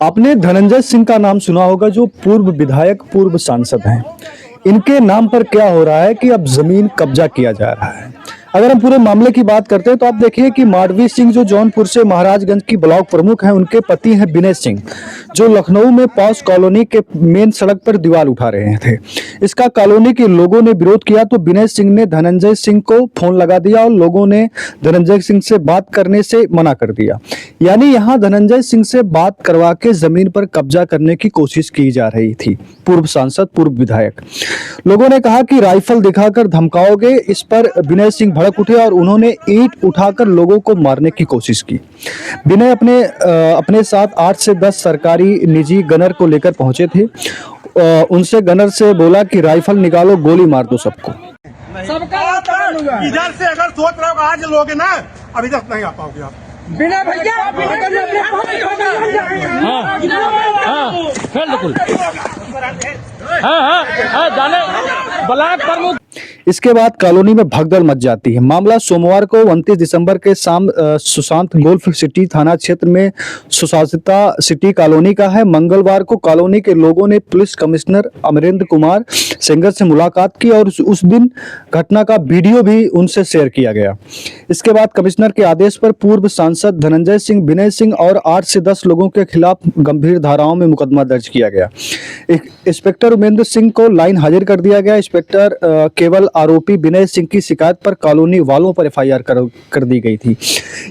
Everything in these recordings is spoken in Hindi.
आपने धनंजय सिंह का नाम सुना होगा, जो पूर्व विधायक, पूर्व सांसद हैं। इनके नाम पर क्या हो रहा है कि अब जमीन कब्जा किया जा रहा है। अगर हम पूरे मामले की बात करते हैं तो आप देखिए कि माधवी सिंह जो जौनपुर से महाराजगंज की ब्लॉक प्रमुख हैं, उनके पति हैं विनय सिंह, जो लखनऊ में पॉश कॉलोनी के मेन सड़क पर दीवार उठा रहे थे। इसका कॉलोनी के लोगों ने विरोध किया तो विनय सिंह ने धनंजय सिंह को फोन लगा दिया और लोगों ने धनंजय सिंह से बात करने से मना कर दिया। यानी यहाँ धनंजय सिंह से बात करवा के जमीन पर कब्जा करने की कोशिश की जा रही थी। पूर्व सांसद, पूर्व विधायक, लोगों ने कहा कि राइफल दिखाकर धमकाओगे। इस पर विनय सिंह भड़क उठे और उन्होंने ईंट उठाकर लोगों को मारने की कोशिश की। विनय अपने साथ 8 से 10 सरकारी निजी गनर को लेकर पहुंचे थे। उनसे गनर से बोला कि राइफल निकालो, गोली मार दो सबको। सबका इधर से अगर सोच रहे हो आज लोगे ना, अभी तक नहीं आ पाओगे आप। बिना भैया जाने ब्लॉक प्रमुख। इसके बाद कॉलोनी में भगदड़ मच जाती है। मामला सोमवार को 29 दिसंबर के शाम सुशांत गोल्फ सिटी थाना क्षेत्र में सुशासिता सिटी कॉलोनी का है। मंगलवार को कॉलोनी के लोगों ने पुलिस कमिश्नर अमरेंद्र कुमार सेंगर से मुलाकात की और उस दिन घटना का वीडियो भी उनसे शेयर किया गया। इसके बाद कमिश्नर के आदेश पर पूर्व सांसद धनंजय सिंह, विनय सिंह और 8 से 10 लोगों के खिलाफ गंभीर धाराओं में मुकदमा दर्ज किया गया। इंस्पेक्टर उमेंद्र सिंह को लाइन हाजिर कर दिया गया। इंस्पेक्टर केवल आरोपी विनय सिंह की शिकायत पर कॉलोनी वालों पर एफआईआर कर दी गई थी।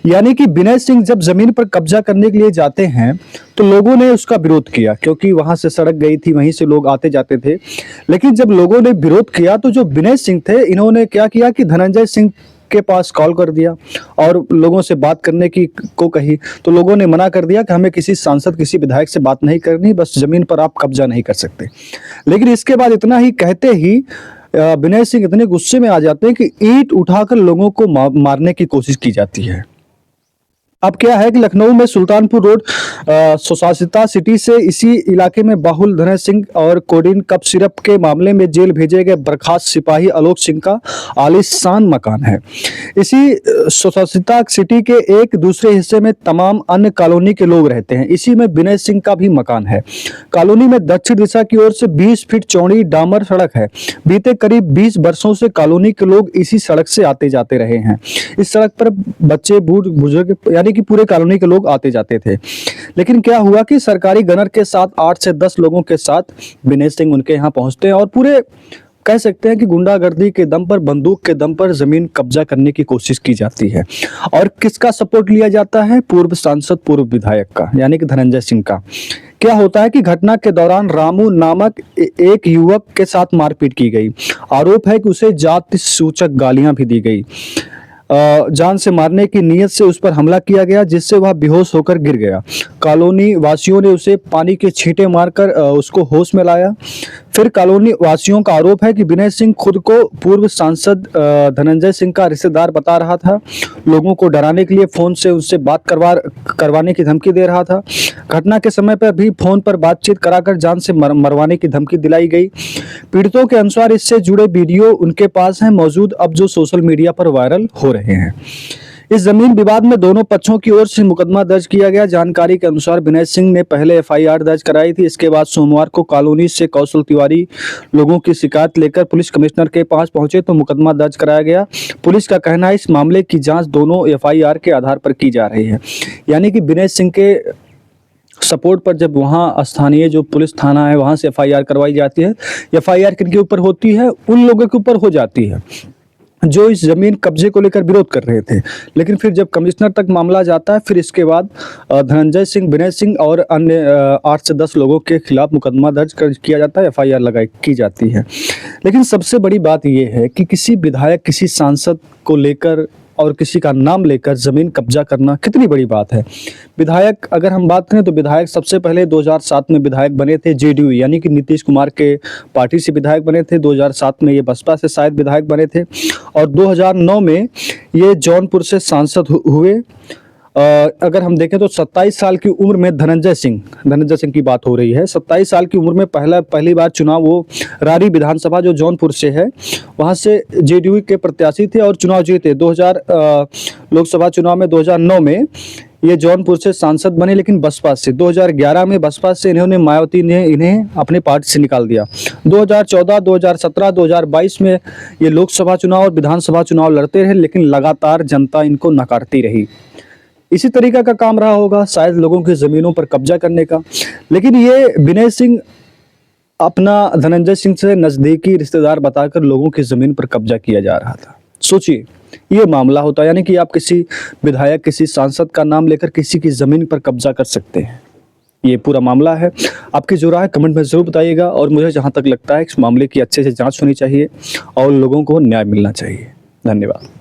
यानी कि विनय सिंह जब जमीन पर कब्जा करने के लिए जाते हैं तो लोगों ने उसका विरोध किया, क्योंकि वहां से सड़क गई थी, वहीं से लोग आते जाते थे। लेकिन जब लोगों ने विरोध किया तो जो विनय सिंह थे, इन्होंने क्या किया कि धनंजय सिंह के पास कॉल कर दिया और लोगों से बात करने की को कही। तो लोगों ने मना कर दिया कि हमें किसी सांसद, किसी विधायक से बात नहीं करनी, बस जमीन पर आप कब्जा नहीं कर सकते। लेकिन इसके बाद इतना ही कहते ही विनय सिंह इतने गुस्से में आ जाते हैं कि ईंट उठाकर लोगों को मारने की कोशिश की जाती है। अब क्या है कि लखनऊ में सुल्तानपुर रोड सुशासिता सिटी से इसी इलाके में बाहुल धनय सिंह और कोडिन कप सिरप के मामले में जेल भेजे गए बर्खास्त सिपाही आलोक सिंह का आलीशान मकान है। इसी सुशासिता सिटी के एक दूसरे हिस्से में तमाम अन्य कॉलोनी के लोग रहते हैं। इसी में विनय सिंह का भी मकान है। कॉलोनी में दक्षिण दिशा की ओर से 20 फीट चौड़ी डामर सड़क है। बीते करीब 20 वर्षों से कॉलोनी के लोग इसी सड़क से आते जाते रहे हैं। इस सड़क पर बच्चे, बूढ़, बुजुर्ग, यानी कि पूरे कॉलोनी के लोग आते जाते थे। लेकिन क्या हुआ कि सरकारी गनर के साथ 8 से 10 लोगों के साथ विनय सिंह उनके यहाँ पहुंचते हैं और पूरे कह सकते हैं कि गुंडागर्दी के दम पर, बंदूक के दम पर जमीन कब्जा करने की कोशिश की जाती है। और किसका सपोर्ट लिया जाता है? पूर्व सांसद, पूर्व विधायक का, यानी कि धनंजय सिंह का। क्या होता है कि घटना के दौरान रामू नामक एक युवक के साथ मारपीट की गई। आरोप है कि उसे जाति सूचक गालियां भी दी गई। जान से मारने की नीयत से उस पर हमला किया गया, जिससे वह बेहोश होकर गिर गया। कॉलोनी वासियों ने उसे पानी के छींटे मारकर उसको होश में लाया। फिर कॉलोनी वासियों का आरोप है कि विनय सिंह खुद को पूर्व सांसद धनंजय सिंह का रिश्तेदार बता रहा था। लोगों को डराने के लिए फोन से उससे बात करवाने की धमकी दे रहा था। घटना के समय पर भी फोन पर बातचीत कराकर जान से मरवाने की धमकी दिलाई गई। पीड़ितों के अनुसार इससे जुड़े वीडियो उनके पास हैं मौजूद, अब जो सोशल मीडिया पर वायरल हो रहे हैं। इस जमीन विवाद में दोनों पक्षों की ओर से मुकदमा दर्ज किया गया। जानकारी के अनुसार विनय सिंह ने पहले एफआईआर दर्ज कराई थी। इसके बाद सोमवार को कॉलोनी से कौशल तिवारी लोगों की शिकायत लेकर पुलिस कमिश्नर के पास पहुंचे तो मुकदमा दर्ज कराया गया। पुलिस का कहना है इस मामले की जांच दोनों एफआईआर के आधार पर की जा रही है। यानी कि विनय सिंह के सपोर्ट पर जब वहाँ स्थानीय जो पुलिस थाना है वहाँ से एफआईआर करवाई जाती है। एफआईआर किनके ऊपर होती है? उन लोगों के ऊपर हो जाती है जो इस जमीन कब्जे को लेकर विरोध कर रहे थे। लेकिन फिर जब कमिश्नर तक मामला जाता है, फिर इसके बाद धनंजय सिंह, विनय सिंह और अन्य 8 से 10 लोगों के खिलाफ मुकदमा दर्ज किया जाता है, एफआईआर की जाती है। लेकिन सबसे बड़ी बात यह है कि किसी विधायक, किसी सांसद को लेकर और किसी का नाम लेकर जमीन कब्जा करना कितनी बड़ी बात है। विधायक अगर हम बात करें तो विधायक सबसे पहले 2007 में विधायक बने थे जेडीयू, यानी कि नीतीश कुमार के पार्टी से विधायक बने थे। 2007 में ये बसपा से शायद विधायक बने थे और 2009 में ये जौनपुर से सांसद हुए। अगर हम देखें तो 27 साल की उम्र में धनंजय सिंह की बात हो रही है। 27 साल की उम्र में पहली बार चुनाव वो रारी विधानसभा जो जौनपुर से है वहां से जेडीयू के प्रत्याशी थे और चुनाव जीते। 2000 लोकसभा चुनाव में 2009 में ये जौनपुर से सांसद बने, लेकिन बसपा से 2011 में बसपा से इन्होंने मायावती ने इन्हें अपनी पार्टी से निकाल दिया। 2014, 2017, 2022 में ये लोकसभा चुनाव और विधानसभा चुनाव लड़ते रहे, लेकिन लगातार जनता इनको नकारती रही। इसी तरीका का काम रहा होगा शायद लोगों की जमीनों पर कब्जा करने का। लेकिन ये विनय सिंह अपना धनंजय सिंह से नजदीकी रिश्तेदार बताकर लोगों की जमीन पर कब्जा किया जा रहा था। सोचिए, ये मामला होता है, यानी कि आप किसी विधायक, किसी सांसद का नाम लेकर किसी की जमीन पर कब्जा कर सकते हैं। ये पूरा मामला है। आपकी जो राय कमेंट में जरूर बताइएगा, और मुझे जहां तक लगता है इस मामले की अच्छे से जांच होनी चाहिए और लोगों को न्याय मिलना चाहिए। धन्यवाद।